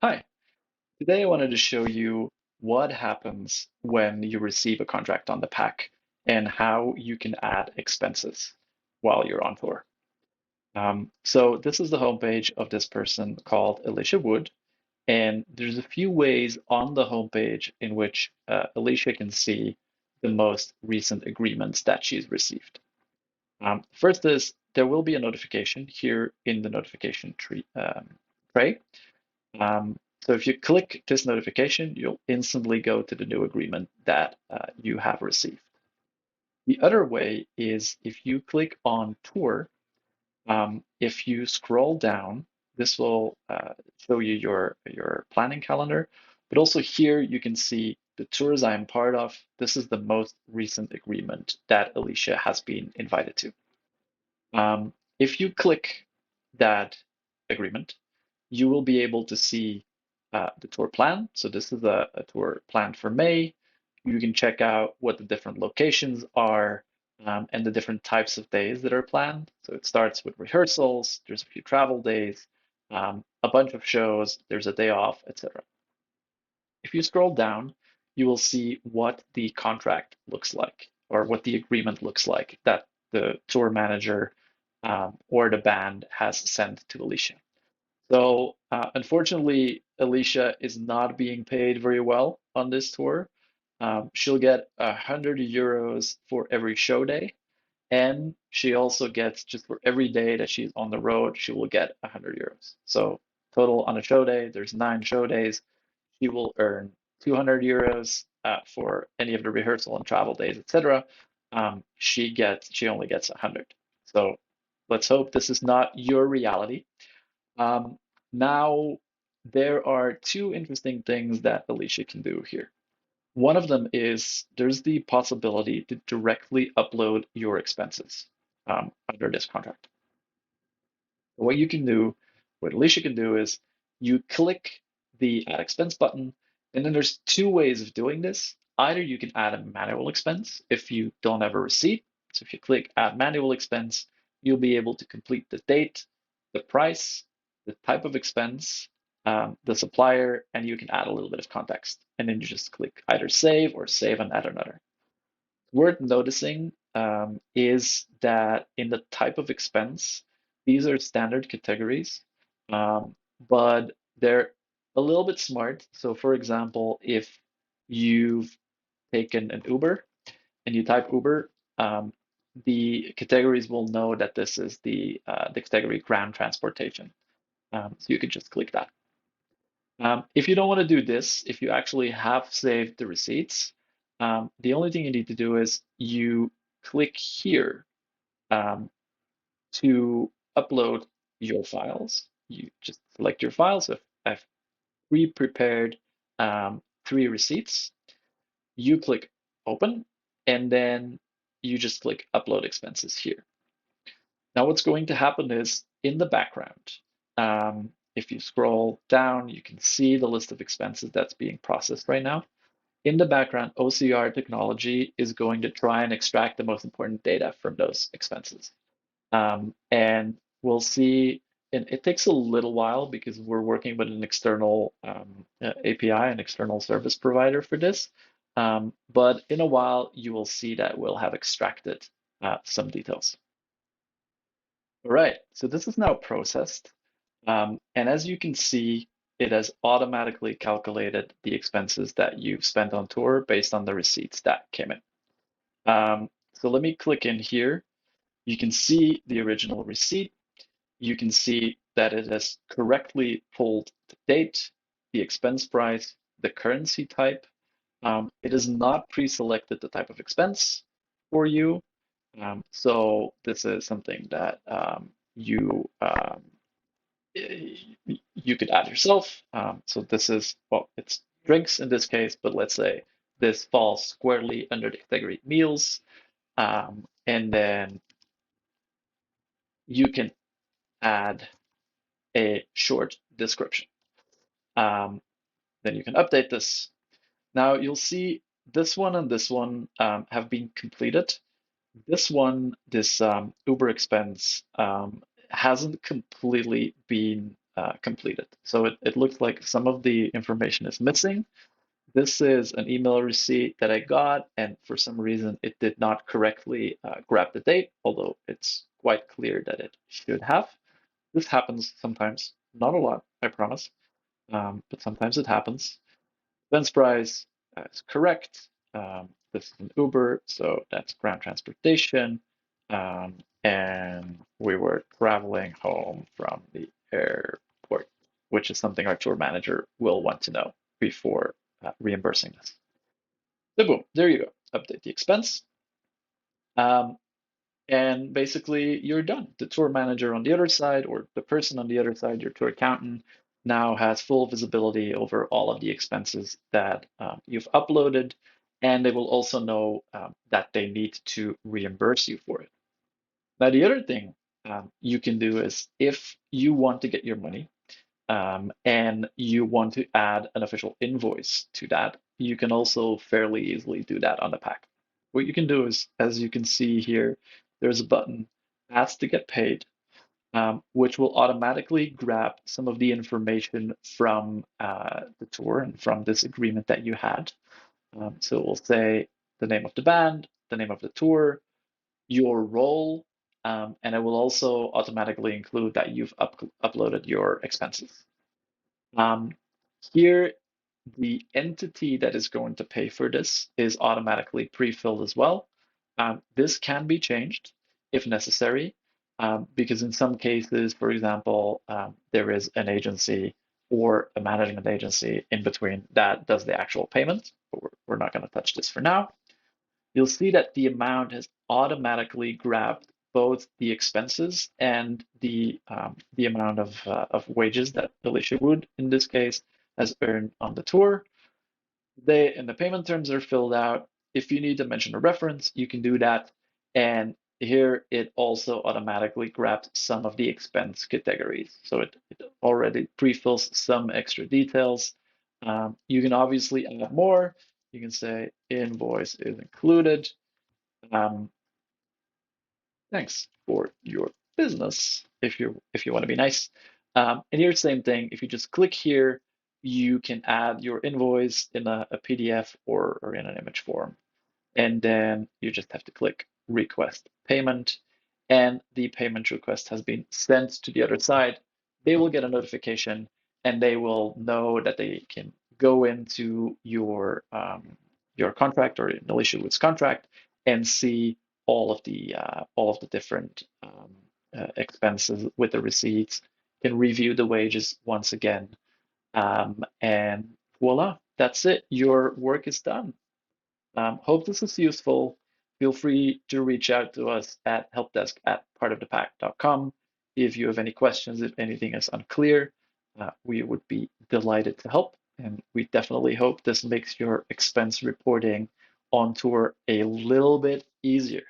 Hi, today I wanted to show you what happens when you receive a contract on the pack and how you can add expenses while you're on tour. So this is the homepage of this person called Alicia Wood, and there's a few ways on the homepage in which Alicia can see the most recent agreements that she's received. First is there will be a notification here in the notification tray. So if you click this notification, you'll instantly go to the new agreement that you have received. The other way is if you click on Tour, if you scroll down, this will show you your planning calendar, but also here you can see the tours I'm part of. This is the most recent agreement that Alicia has been invited to. If you click that agreement, you will be able to see the tour plan. So this is a tour planned for May. You can check out what the different locations are and the different types of days that are planned. So it starts with rehearsals, there's a few travel days, a bunch of shows, there's a day off, etc. If you scroll down, you will see what the contract looks like or what the agreement looks like that the tour manager or the band has sent to Alicia. So unfortunately, Alicia is not being paid very well on this tour. She'll get 100 euros for every show day, and she also gets just for every day that she's on the road, she will get 100 euros. So total on a show day, there's 9 show days. She will earn 200 euros for any of the rehearsal and travel days, etc. She only gets 100. So let's hope this is not your reality. Um, Now, there are two interesting things that Alicia can do here. One of them is there's the possibility to directly upload your expenses under this contract. What you can do, what Alicia can do is you click the add expense button, and then there's two ways of doing this. Either you can add a manual expense if you don't have a receipt. So if you click add manual expense, you'll be able to complete the date, the price, the type of expense, the supplier, and you can add a little bit of context. And then you just click either save or save and add another. Worth noticing is that in the type of expense, these are standard categories, but they're a little bit smart. So, for example, if you've taken an Uber and you type Uber, the categories will know that this is the category ground transportation. So you could just click that. If you don't want to do this, if you actually have saved the receipts, the only thing you need to do is you click here um, to upload your files. You just select your files. So I've pre-prepared 3 receipts. You click open, and then you just click upload expenses here. Now, what's going to happen is in the background, if you scroll down, you can see the list of expenses that's being processed right now. In the background, OCR technology is going to try and extract the most important data from those expenses. And we'll see, and it takes a little while because we're working with an external API, an external service provider for this. But in a while, you will see that we'll have extracted some details. All right, so this is now processed. And as you can see, it has automatically calculated the expenses that you've spent on tour based on the receipts that came in. So let me click in here. You can see the original receipt. You can see that it has correctly pulled the date, the expense price, the currency type. It has not pre-selected the type of expense for you. So this is something that you could add yourself. So this is, well, it's drinks in this case, but let's say this falls squarely under the category meals. And then you can add a short description. Um, then you can update this. Now you'll see this one and this one have been completed. This one, this Uber expense, hasn't completely been completed. So it looks like some of the information is missing. This is an email receipt that I got, and for some reason it did not correctly grab the date, although it's quite clear that it should have. This happens sometimes, not a lot, I promise, but sometimes it happens. Expense price is correct. This is an Uber, so that's ground transportation. And we were traveling home from the airport, which is something our tour manager will want to know before reimbursing us. So boom, there you go. Update the expense. Um, and basically you're done. The tour manager on the other side, or the person on the other side, your tour accountant, now has full visibility over all of the expenses that you've uploaded, and they will also know that they need to reimburse you for it. Now, the other thing you can do is if you want to get your money and you want to add an official invoice to that, you can also fairly easily do that on the pack. What you can do is, as you can see here, there's a button, Ask to Get Paid, which will automatically grab some of the information from the tour and from this agreement that you had. So it will say the name of the band, the name of the tour, your role, and it will also automatically include that you've uploaded your expenses. Um, Here, the entity that is going to pay for this is automatically pre-filled as well. This can be changed if necessary, because in some cases, for example, there is an agency or a management agency in between that does the actual payment, but we're not going to touch this for now. You'll see that the amount has automatically grabbed both the expenses and the amount of wages that Alicia Wood, in this case, has earned on the tour. They and the payment terms are filled out. If you need to mention a reference, you can do that. And here it also automatically grabs some of the expense categories. So it already pre-fills some extra details. You can obviously add more. You can say invoice is included. Um, Thanks for your business if you want to be nice. And here's the same thing. If you just click here, you can add your invoice in a PDF or in an image form. And then you just have to click request payment, and the payment request has been sent to the other side. They will get a notification and they will know that they can go into your contract or Alicia Wood's contract and see all of the different expenses with the receipts, can review the wages once again, and voila, that's it. Your work is done. Hope this is useful. Feel free to reach out to us at helpdesk@partofthepack.com. If you have any questions, if anything is unclear, we would be delighted to help. And we definitely hope this makes your expense reporting on tour a little bit easier.